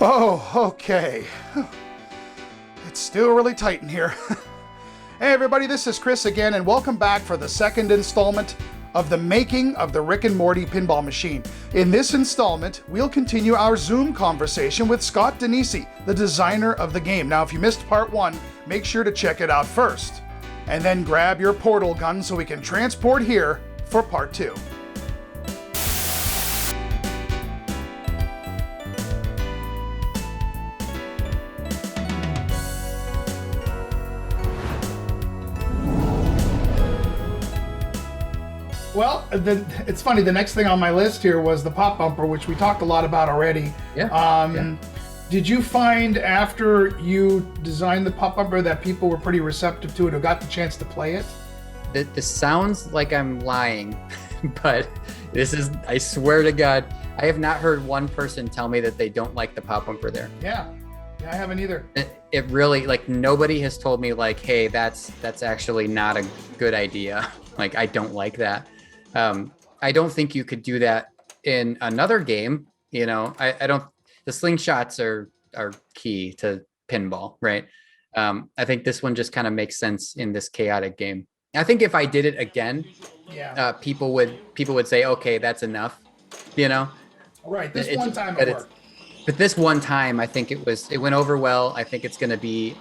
Oh, okay. It's still really tight in here. Hey everybody, this is Chris again, and welcome back for the second installment of the making of the Rick and Morty pinball machine. In this installment, we'll continue our Zoom conversation with Scott Danesi, the designer of the game. Now, if you missed part one, make sure to check it out first. And then grab your portal gun so we can transport here for part two. Well, it's funny. The next thing on my list here was the pop bumper, which we talked a lot about already. Yeah. Did you find after you designed the pop bumper that people were pretty receptive to it or got the chance to play it? This sounds like I'm lying, but this is, I swear to God, I have not heard one person tell me that they don't like the pop bumper there. Yeah, I haven't either. It really, like, nobody has told me like, hey, that's actually not a good idea. Like, I don't like that. I don't think you could do that in another game. You know, I don't, the slingshots are key to pinball, right? I think this one just kind of makes sense in this chaotic game. I think if I did it again, people would say, okay, that's enough, you know? Right, this one time it worked. But this one time, I think it went over well. I think it's going to be,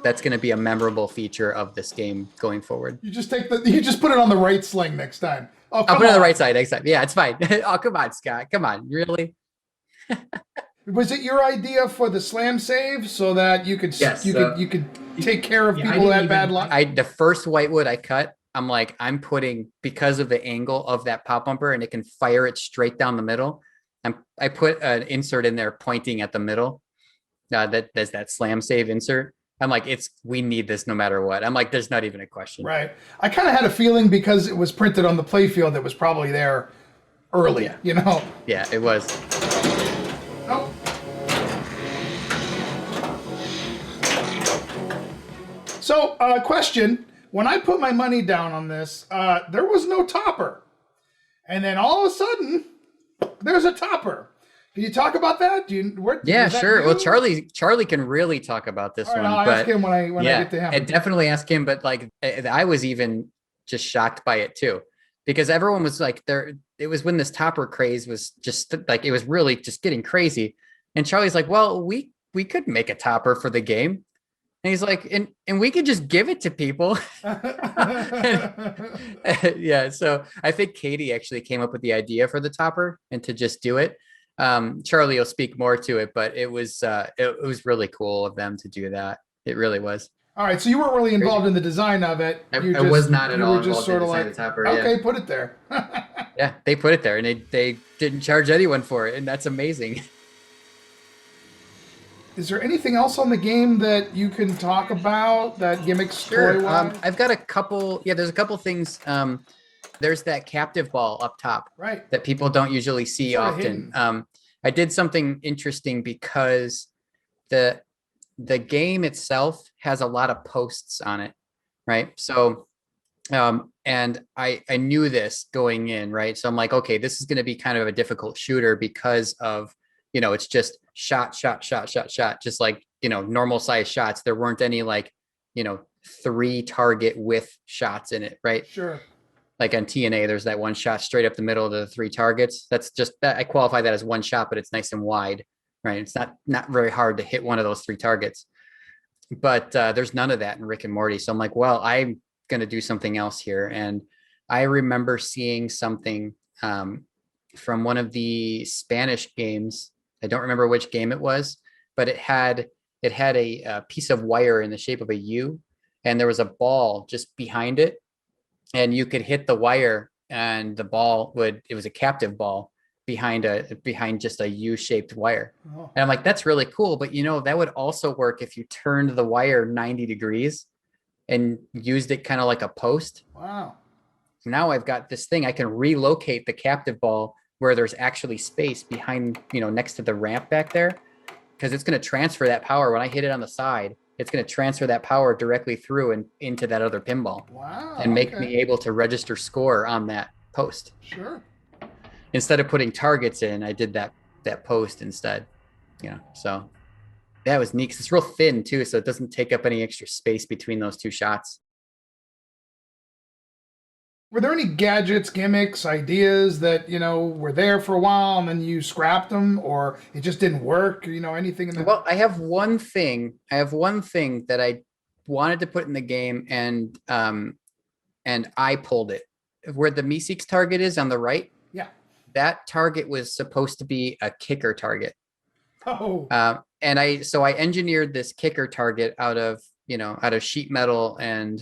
that's going to be a memorable feature of this game going forward. You just put it on the right sling next time. Oh, I'll put it on the right side next time. Yeah, it's fine. Oh, come on, Scott. Come on. Really? Was it your idea for the slam save so that you could you could take care of people who had bad luck? The first whitewood I cut, I'm putting, because of the angle of that pop bumper and it can fire it straight down the middle. I put an insert in there pointing at the middle. There's that slam save insert. I'm like, we need this no matter what. I'm like, there's not even a question. Right. I kind of had a feeling because it was printed on the playfield that was probably there early, you know? Yeah, it was. Oh. So, question. When I put my money down on this, there was no topper. And then all of a sudden, there's a topper. Can you talk about that? Yeah, sure. Well, Charlie can really talk about this one. I'll ask him when I get to him. I definitely ask him, but like I was even just shocked by it too, because everyone was like, it was when this topper craze was just like, it was really just getting crazy. And Charlie's like, well, we could make a topper for the game. And he's like, and we could just give it to people. Yeah. So I think Katie actually came up with the idea for the topper and to just do it. Charlie will speak more to it, but it was really cool of them to do that. It really was. All right, so you weren't really involved in the design of it. I was not at all involved in the topper. Okay, put it there. Yeah, they put it there, and they didn't charge anyone for it, and that's amazing. Is there anything else on the game that you can talk about that Gimmicks story-wise? I've got a couple. Yeah, there's a couple things. There's that captive ball up top, right, that people don't usually see often. I did something interesting because the game itself has a lot of posts on it, right? So, and I knew this going in, right? So I'm like, okay, this is going to be kind of a difficult shooter because of, it's just shot, just like, normal size shots. There weren't any like, 3 target width shots in it, right? Sure. Like on TNA, there's that one shot straight up the middle of the 3 targets. That's just that I qualify that as one shot, but it's nice and wide, right? It's not very hard to hit one of those 3 targets. But there's none of that in Rick and Morty. So I'm like, well, I'm going to do something else here. And I remember seeing something from one of the Spanish games. I don't remember which game it was, but it had a piece of wire in the shape of a U, and there was a ball just behind it. And you could hit the wire and the ball it was a captive ball behind just a U-shaped wire. Oh. And I'm like, that's really cool. But that would also work if you turned the wire 90 degrees and used it kind of like a post. Wow. Now I've got this thing. I can relocate the captive ball where there's actually space behind, next to the ramp back there, because it's going to transfer that power. When I hit it on the side, it's going to transfer that power directly through and into that other pinball. Wow, and make me able to register score on that post. Sure. Instead of putting targets in, I did that post instead. So that was neat 'cause it's real thin too, so it doesn't take up any extra space between those two shots. Were there any gadgets, gimmicks, ideas that, were there for a while and then you scrapped them or it just didn't work? Anything in that? Well, I have one thing. That I wanted to put in the game, and I pulled it. Where the Meeseeks target is on the right, Yeah. that target was supposed to be a kicker target. Oh. And I engineered this kicker target out of sheet metal and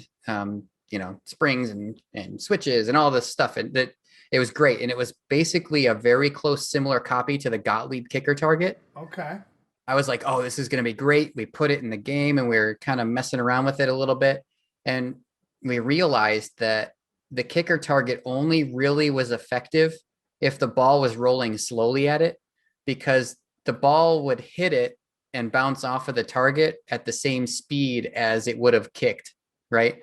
springs and switches and all this stuff, and that it was great. And it was basically a very close, similar copy to the Gottlieb kicker target. Okay. I was like, oh, this is going to be great. We put it in the game and we were kind of messing around with it a little bit. And we realized that the kicker target only really was effective if the ball was rolling slowly at it, because the ball would hit it and bounce off of the target at the same speed as it would have kicked, right?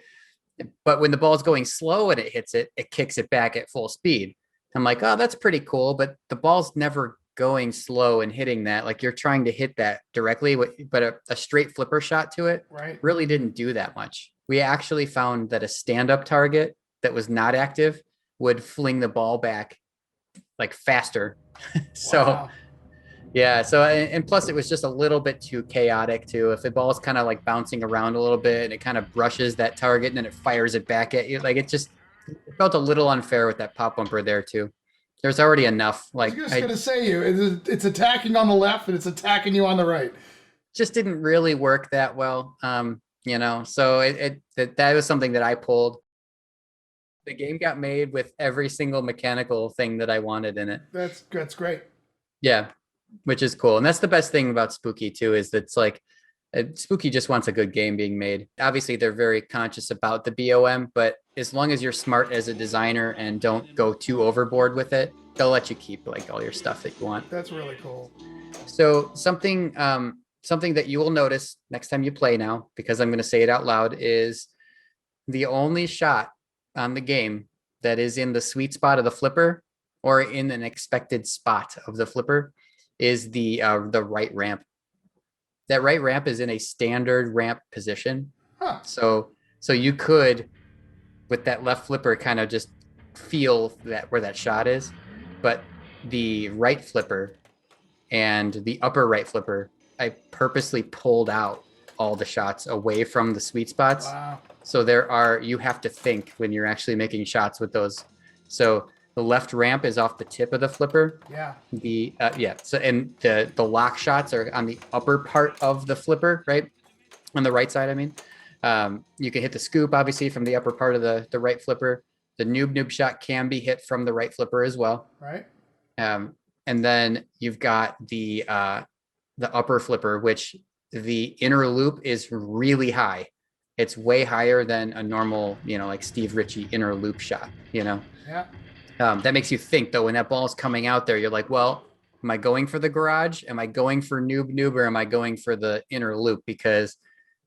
But when the ball's going slow and it hits it, it kicks it back at full speed. I'm like, oh, that's pretty cool, but the ball's never going slow and hitting that. Like, you're trying to hit that directly, but a straight flipper shot to it really didn't do that much. We actually found that a stand-up target that was not active would fling the ball back like faster. So Wow. yeah. So, and plus it was just a little bit too chaotic too. If the ball's kind of like bouncing around a little bit and it kind of brushes that target and then it fires it back at you, like it felt a little unfair with that pop bumper there too. There's already enough. Like, I was just gonna say, it's attacking on the left and it's attacking you on the right. Just didn't really work that well. So that was something that I pulled. The game got made with every single mechanical thing that I wanted in it. That's great. Yeah, which is cool. And that's the best thing about Spooky too, is that it's like Spooky just wants a good game being made. Obviously, they're very conscious about the BOM, but as long as you're smart as a designer and don't go too overboard with it, they'll let you keep like all your stuff that you want. That's really cool. So something that you will notice next time you play now, because I'm going to say it out loud, is the only shot on the game that is in the sweet spot of the flipper or in an expected spot of the flipper is the right ramp. That right ramp is in a standard ramp position. Huh. So you could, with that left flipper, kind of just feel that where that shot is, but the right flipper and the upper right flipper, I purposely pulled out all the shots away from the sweet spots. Wow. So you have to think when you're actually making shots with those. So the left ramp is off the tip of the flipper. Yeah. So, and the lock shots are on the upper part of the flipper, right? On the right side, I mean. You can hit the scoop, obviously, from the upper part of the right flipper. The noob shot can be hit from the right flipper as well. Right. And then you've got the upper flipper, which the inner loop is really high. It's way higher than a normal, like Steve Ritchie inner loop shot, Yeah. That makes you think, though, when that ball is coming out there, you're like, well, am I going for the garage? Am I going for noob, or am I going for the inner loop? Because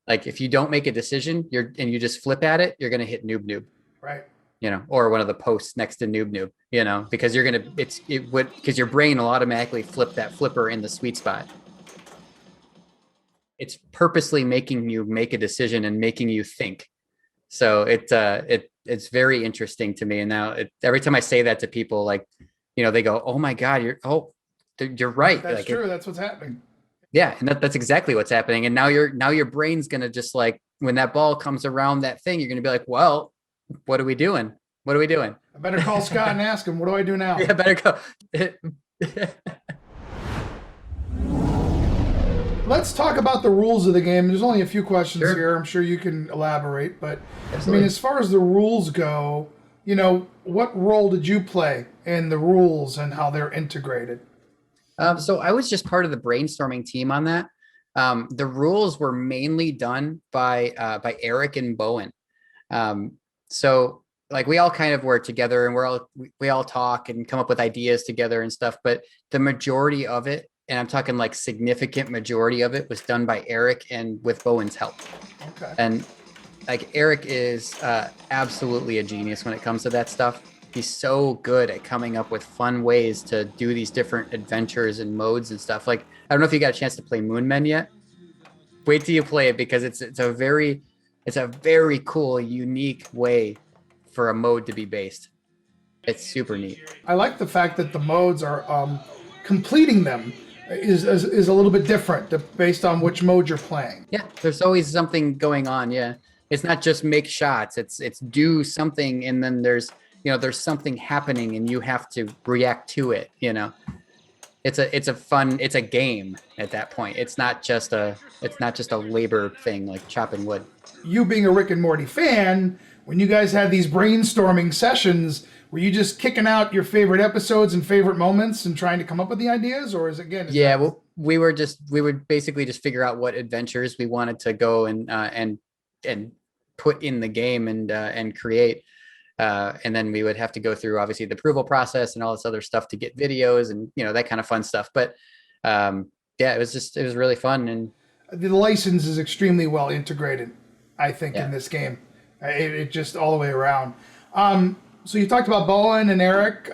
like, if you don't make a decision and you just flip at it, you're going to hit noob. Right. Or one of the posts next to noob, because because your brain will automatically flip that flipper in the sweet spot. It's purposely making you make a decision and making you think. So it's very interesting to me. And now every time I say that to people, like, they go, "Oh my God, you're right." That's like, true. That's what's happening. Yeah, and that's exactly what's happening. And now your brain's gonna just, like, when that ball comes around that thing, you're gonna be like, "Well, what are we doing? What are we doing?" I better call Scott and ask him, what do I do now? Yeah, better go. Let's talk about the rules of the game. There's only a few questions Sure. here. I'm sure you can elaborate, but Absolutely. I mean, as far as the rules go, what role did you play in the rules and how they're integrated? So I was just part of the brainstorming team on that. The rules were mainly done by Eric and Bowen. So like, we all kind of work together and we all talk and come up with ideas together and stuff. But the majority of it, and I'm talking like significant majority of it, was done by Eric and with Bowen's help. Okay. And like, Eric is absolutely a genius when it comes to that stuff. he's so good at coming up with fun ways to do these different adventures and modes and stuff. Like, I don't know if you got a chance to play Moon Men yet. Wait till you play it, because it's a very cool, unique way for a mode to be based. It's super neat. I like the fact that the modes are completing them is a little bit different based on which mode you're playing. Yeah, there's always something going on. Yeah, it's not just make shots. It's do something, and then there's something happening, and you have to react to it. It's a game at that point. It's not just a labor thing like chopping wood. You being a Rick and Morty fan, when you guys had these brainstorming sessions, were you just kicking out your favorite episodes and favorite moments and trying to come up with the ideas, or Well, we would basically just figure out what adventures we wanted to go and put in the game and create. And then we would have to go through, obviously, the approval process and all this other stuff to get videos and, that kind of fun stuff. But it was really fun. And the license is extremely well integrated, I think, in this game. It just all the way around. So you talked about Bowen and Eric.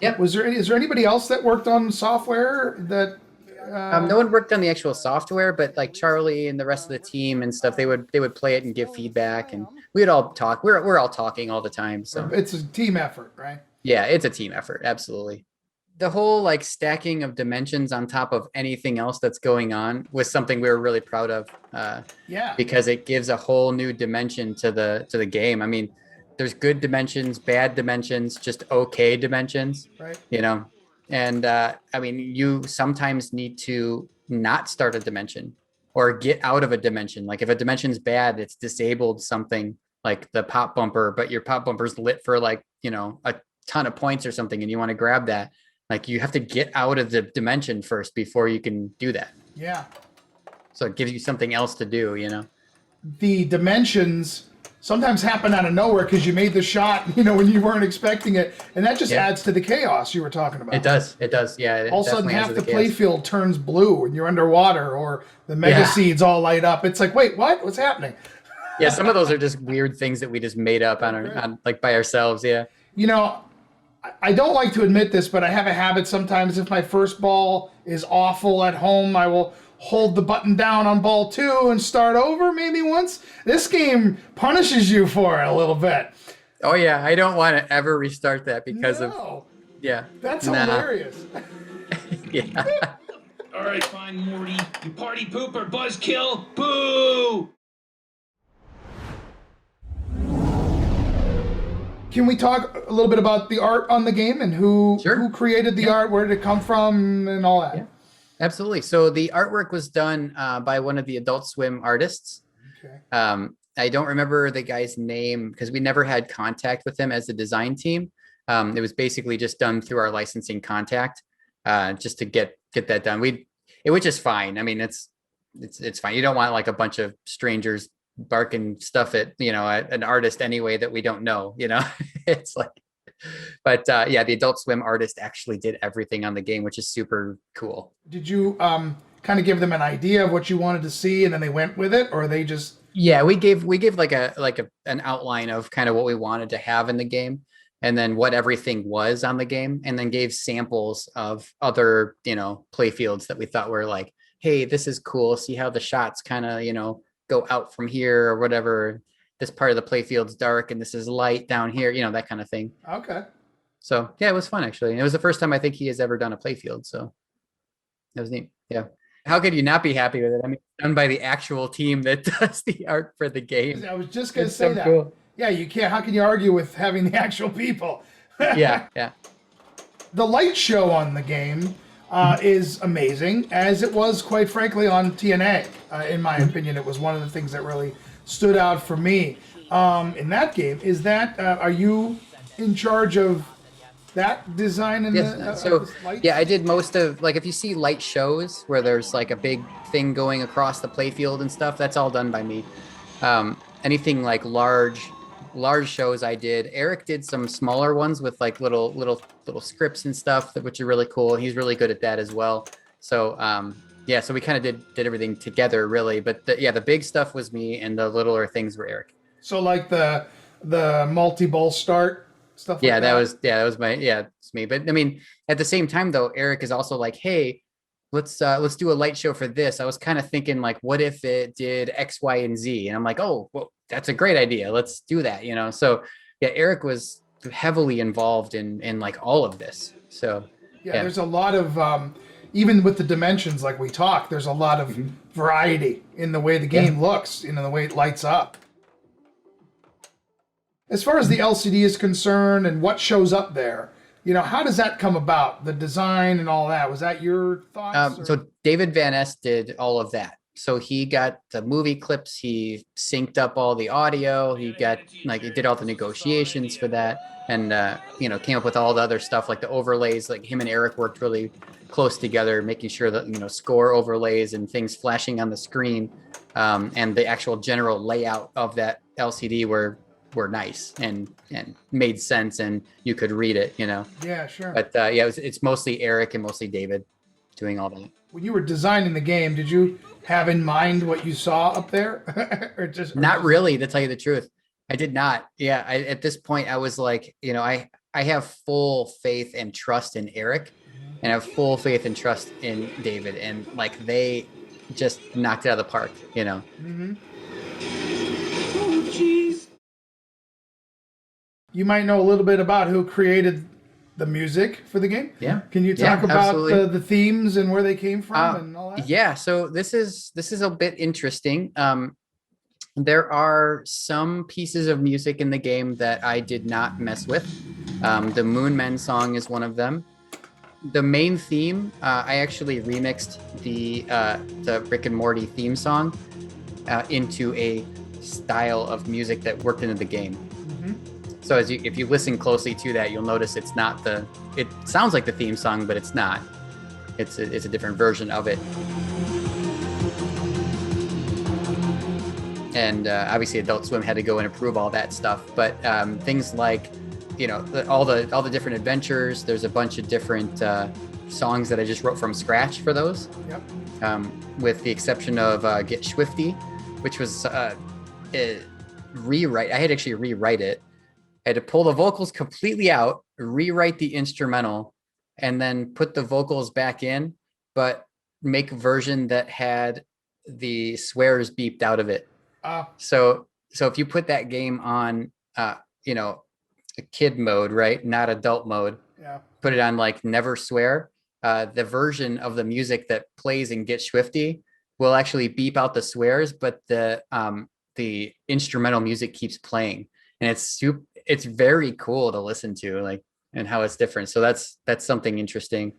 Yep. Is there anybody else that worked on software that? No one worked on the actual software, but like Charlie and the rest of the team and stuff, they would play it and give feedback, and we'd all talk. We're all talking all the time. So it's a team effort, right? Yeah, it's a team effort. Absolutely. The whole like stacking of dimensions on top of anything else that's going on was something we were really proud of. Because it gives a whole new dimension to the game. I mean, there's good dimensions, bad dimensions, just okay dimensions. Right. And I mean, you sometimes need to not start a dimension or get out of a dimension. Like if a dimension's bad, it's disabled something like the pop bumper, but your pop bumper's lit for like, a ton of points or something, and you want to grab that. Like you have to get out of the dimension first before you can do that. Yeah. So it gives you something else to do, The dimensions sometimes happen out of nowhere because you made the shot, when you weren't expecting it. And that just adds to the chaos you were talking about. It does. Yeah. All of a sudden half the playfield turns blue and you're underwater, or the mega seeds all light up. It's like, wait, what? What's happening? Yeah, some of those are just weird things that we just made up on like by ourselves. Yeah. I don't like to admit this, but I have a habit sometimes. If my first ball is awful at home, I will hold the button down on ball 2 and start over maybe once. This game punishes you for it a little bit. Oh yeah, I don't want to ever restart that because of. Yeah. That's hilarious. Yeah. All right, fine, Morty. You party pooper, buzzkill, boo! Can we talk a little bit about the art on the game and who created the art, where did it come from, and all that? Yeah. Absolutely. So the artwork was done by one of the Adult Swim artists. Okay. I don't remember the guy's name because we never had contact with him as the design team. It was basically just done through our licensing contact, just to get that done. Which is fine. I mean, it's fine. You don't want like a bunch of strangers barking stuff at an artist anyway that we don't know. It's like. But the Adult Swim artist actually did everything on the game, which is super cool. Did you kind of give them an idea of what you wanted to see, and then they went with it, or they just? Yeah, we gave like an outline of kind of what we wanted to have in the game, and then what everything was on the game, and then gave samples of other play fields that we thought were like, hey, this is cool. See how the shots kind of go out from here or whatever. This part of the playfield's dark and this is light down here, that kind of thing. Okay. So yeah, it was fun actually. And it was the first time I think he has ever done a playfield. So that was neat. Yeah. How could you not be happy with it? I mean, it's done by the actual team that does the art for the game. I was just going to say that. Cool. Yeah, you can't. How can you argue with having the actual people? Yeah. The light show on the game is amazing, as it was, quite frankly, on TNA. In my opinion, it was one of the things that really stood out for me in that game. Is that are you in charge of that design? And I did most of, like, if you see light shows where there's like a big thing going across the playfield and stuff, that's all done by me. Anything like large shows I did. Eric did some smaller ones with like little scripts and stuff, which are really cool. He's really good at that as well. So so we kind of did everything together, really. But the big stuff was me, and the littler things were Eric. So like the multi-ball start stuff Yeah, like that. that was it's me. But I mean, at the same time though, Eric is also like, hey, let's do a light show for this. I was kind of thinking like, what if it did X, Y, and Z? And I'm like, oh, well, that's a great idea. Let's do that, you know? So yeah, Eric was heavily involved in like all of this. So Yeah, yeah. there's a lot of even with the dimensions like we talked, there's a lot of variety in the way the game looks, the way it lights up. As far as the LCD is concerned and what shows up there, how does that come about? The design and all that. Was that your thoughts? So David Van Ness did all of that. So he got the movie clips, he synced up all the audio, he did all the negotiations for that, and came up with all the other stuff like the overlays. Like him and Eric worked really close together, making sure that score overlays and things flashing on the screen, and the actual general layout of that LCD were nice and made sense, and you could read it. Yeah, sure. But it's mostly Eric and mostly David doing all that. When you were designing the game, did you have in mind what you saw up there, or Not really, to tell you the truth. I did not. Yeah, at this point, I was like, I have full faith and trust in Eric, and I have full faith and trust in David, and like they just knocked it out of the park. Mm-hmm. Oh, jeez. You might know a little bit about who created the music for the game. Yeah. Can you talk about absolutely. the themes and where they came from and all that? Yeah. So this is a bit interesting. There are some pieces of music in the game that I did not mess with. The Moon Men song is one of them. The main theme, I actually remixed the Rick and Morty theme song into a style of music that worked into the game. So if you listen closely to that, you'll notice it sounds like the theme song, but it's not. It's a different version of it. And obviously Adult Swim had to go and approve all that stuff. But things like, all the different adventures, there's a bunch of different songs that I just wrote from scratch for those. Yep. With the exception of Get Swifty, which was a rewrite. I had to actually rewrite it. I had to pull the vocals completely out, rewrite the instrumental, and then put the vocals back in, but make a version that had the swears beeped out of it. So if you put that game on, a kid mode, right? Not adult mode. Yeah. Put it on like never swear. The version of the music that plays in Get Swifty will actually beep out the swears, but the instrumental music keeps playing, and it's very cool to listen to, like, and how it's different. So that's something interesting.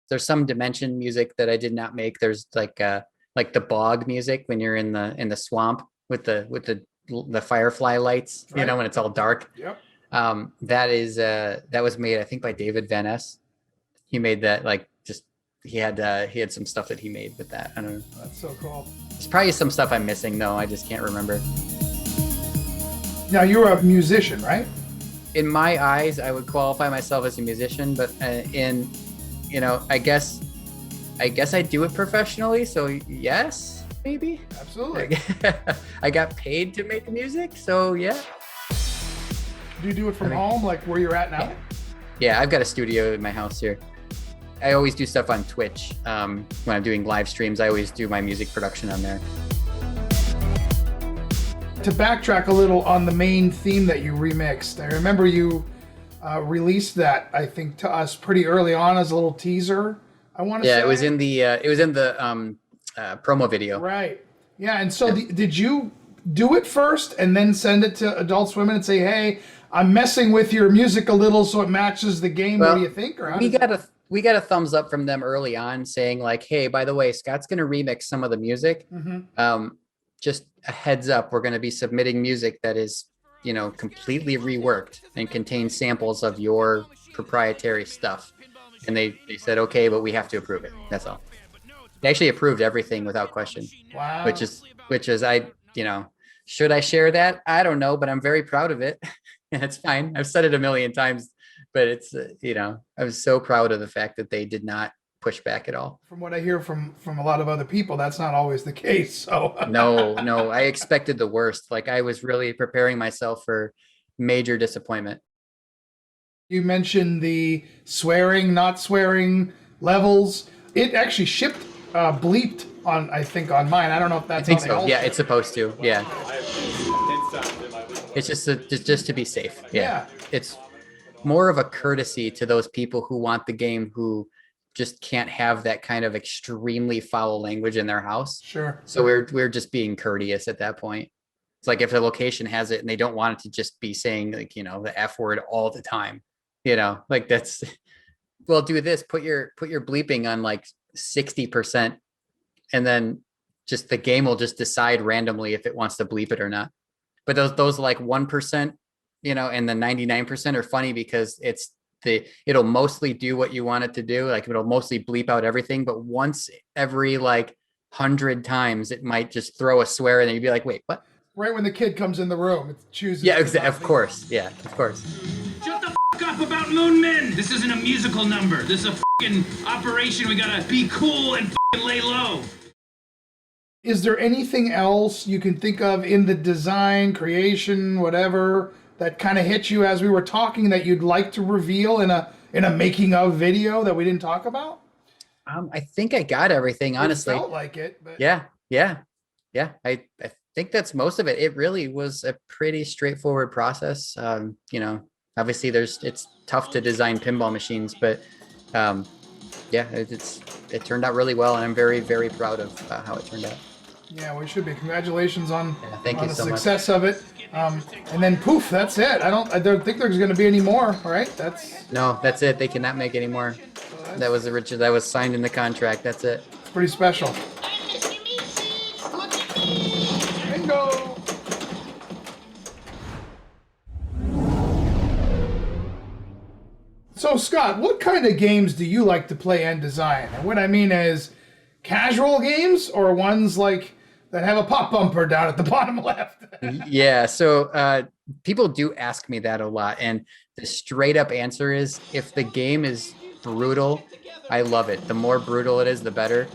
There's some dimension music that I did not make. There's like the bog music when you're in the swamp with the firefly lights, Right. When it's all dark. Yep. That was made, I think, by David Van Ness. He made that, he had some stuff that he made with that. I don't know. That's so cool. There's probably some stuff I'm missing though. I just can't remember. Now you're a musician, right? In my eyes, I would qualify myself as a musician, but I guess I do it professionally. So yes, maybe. Absolutely. I got paid to make music, so yeah. Do you do it from home, like where you're at now? Yeah, I've got a studio in my house here. I always do stuff on Twitch. When I'm doing live streams, I always do my music production on there. To backtrack a little on the main theme that you remixed, I remember you released that, I think, to us pretty early on as a little teaser. I want to say. Yeah, it was in the promo video. Right. Yeah, and so did you do it first and then send it to Adult Swim and say, "Hey, I'm messing with your music a little so it matches the game"? Well, what do you think? Or we got a thumbs up from them early on, saying like, "Hey, by the way, Scott's going to remix some of the music. Just a heads up, we're going to be submitting music that is, completely reworked and contains samples of your proprietary stuff." And they said, "Okay, but we have to approve it." That's all. They actually approved everything without question. Wow. Which is should I share that? I don't know, but I'm very proud of it. And it's fine. I've said it a million times, but it's, I was so proud of the fact that they did not push back at all. From what I hear from a lot of other people, that's not always the case. So no, I expected the worst. Like I was really preparing myself for major disappointment. You mentioned the swearing, not swearing levels. It actually shipped bleeped on, I think, on mine. I don't know if that's I think how they so. all Yeah, ship. it's supposed to. Yeah. It's just to be safe. Yeah. It's more of a courtesy to those people who want the game who just can't have that kind of extremely foul language in their house. Sure. So we're just being courteous at that point. It's like if the location has it and they don't want it to just be saying like, the F word all the time, like that's, well, do this, put your bleeping on like 60%, and then just the game will just decide randomly if it wants to bleep it or not. But those like 1%, and the 99% are funny because it'll mostly do what you want it to do. Like it'll mostly bleep out everything, but once every like 100 times, it might just throw a swear and then you'd be like, wait, what? Right when the kid comes in the room, it chooses. Yeah, exactly. Of course. Yeah, of course. Shut the up about Moon Men. This isn't a musical number. This is a operation. We gotta be cool and lay low. Is there anything else you can think of in the design, creation, whatever, that kind of hit you as we were talking that you'd like to reveal in a making of video that we didn't talk about? I think I got everything, honestly. It felt like it, but Yeah. I think that's most of it. It really was a pretty straightforward process. Obviously it's tough to design pinball machines, but it turned out really well, and I'm very, very proud of how it turned out. Yeah, we should be. Congratulations on thank you the so much. success of it. And then poof, that's it. I don't think there's going to be any more. All right, that's it. They cannot make any more. That was signed in the contract. That's it. It's pretty special. Bingo. So Scott, what kind of games do you like to play and design? And what I mean is casual games or ones like that have a pop bumper down at the bottom left? Yeah, so people do ask me that a lot, and the straight up answer is if the game is brutal, I love it. The more brutal it is, the better.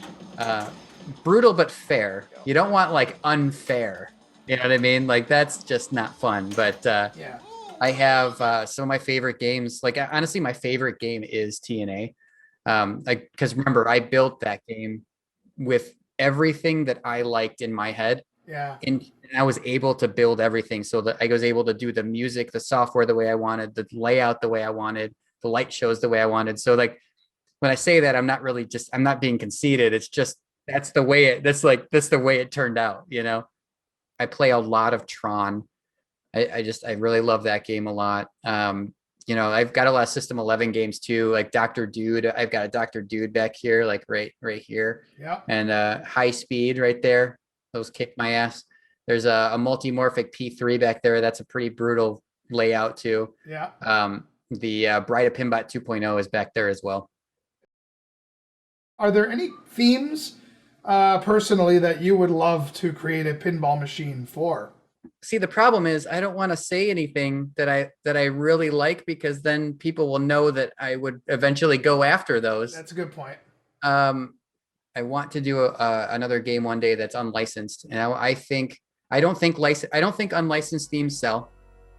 Brutal but fair. You don't want like unfair. You know what I mean? Like that's just not fun. But Yeah. I have some of my favorite games. Like honestly, my favorite game is TNA. Because remember, I built that game with everything that I liked in my head. Yeah. And I was able to build everything so that I was able to do the music, the software the way I wanted, the layout the way I wanted, the light shows the way I wanted. So like when I say that, I'm not being conceited. It's just that's the way it turned out, I play a lot of Tron. I really love that game a lot. I've got a lot of System 11 games too, like Dr. Dude. I've got a Dr. Dude back here, like right here. Yeah. And High Speed right there. Those kick my ass. There's a multimorphic P3 back there. That's a pretty brutal layout too. Yeah. The Bride of Pinbot 2.0 is back there as well. Are there any themes personally that you would love to create a pinball machine for? See, the problem is I don't want to say anything that I really like, because then people will know that I would eventually go after those. That's a good point. I want to do another game one day that's unlicensed, and I don't think unlicensed themes sell.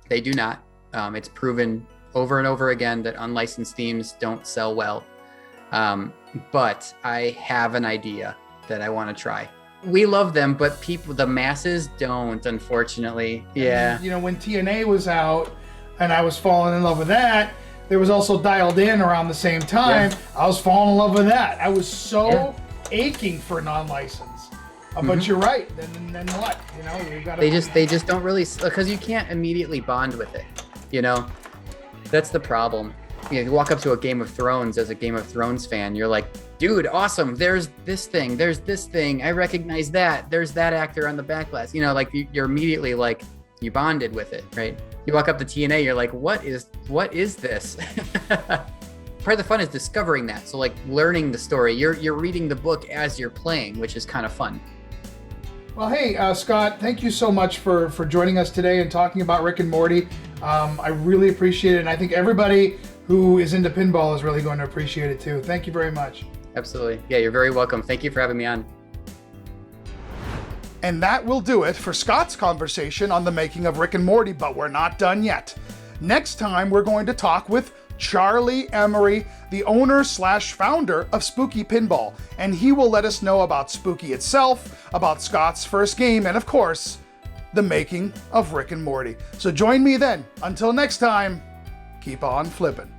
They do not. It's proven over and over again that unlicensed themes don't sell well. But I have an idea that I want to try. We love them, but the masses don't, unfortunately. Yeah. And, when TNA was out and I was falling in love with that, there was also Dialed In around the same time. Yeah. I was falling in love with that. I was so aching for non-license. But you're right. Then what? You got to. They just don't really, because you can't immediately bond with it. That's the problem. You walk up to a Game of Thrones as a Game of Thrones fan, you're like, dude, awesome. There's this thing. There's this thing. I recognize that. There's that actor on the backlash. You're immediately like, you bonded with it, right? You walk up to TNA, you're like, what is this? Part of the fun is discovering that. So like learning the story, you're reading the book as you're playing, which is kind of fun. Well, hey, Scott, thank you so much for joining us today and talking about Rick and Morty. I really appreciate it. And I think everybody who is into pinball is really going to appreciate it too. Thank you very much. Absolutely. Yeah, you're very welcome. Thank you for having me on. And that will do it for Scott's conversation on the making of Rick and Morty, but we're not done yet. Next time, we're going to talk with Charlie Emery, the owner/founder of Spooky Pinball, and he will let us know about Spooky itself, about Scott's first game, and of course, the making of Rick and Morty. So join me then. Until next time, keep on flipping.